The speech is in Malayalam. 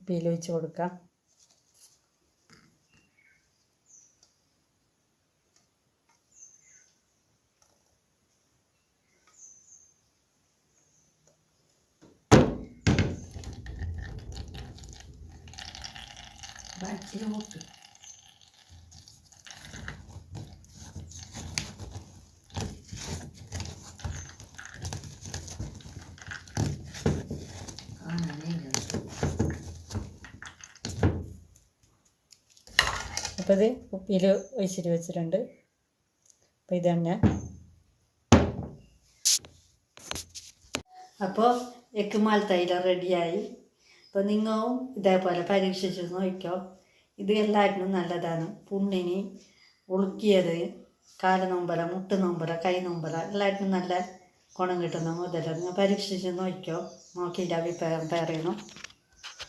കുപ്പിയിൽ ഒഴിച്ച് കൊടുക്കാം. അപ്പോൾ ഇത് കുപ്പിയിൽ ഒഴിച്ചിട്ട് വെച്ചിട്ടുണ്ട്. അപ്പോൾ ഇതന്നെ. അപ്പോൾ എക്കുമാൽ തൈലം റെഡിയായി. അപ്പോൾ നിങ്ങളും ഇതേപോലെ പരീക്ഷിച്ച് നോക്കിക്കോ. ഇത് എല്ലാറ്റിനും നല്ലതാണ്. പുണ്ണിന്, ഉളുക്കിയത്, കാല് നൊമ്പല, മുട്ട് നൊമ്പല, കൈ നൊമ്പല എല്ലാറ്റിനും നല്ല ഗുണം കിട്ടുന്ന മുതല. നിങ്ങൾ പരീക്ഷിച്ച് നോക്കിക്കോ. നോക്കിയിട്ട് അഭിപ്രായം പറയണം.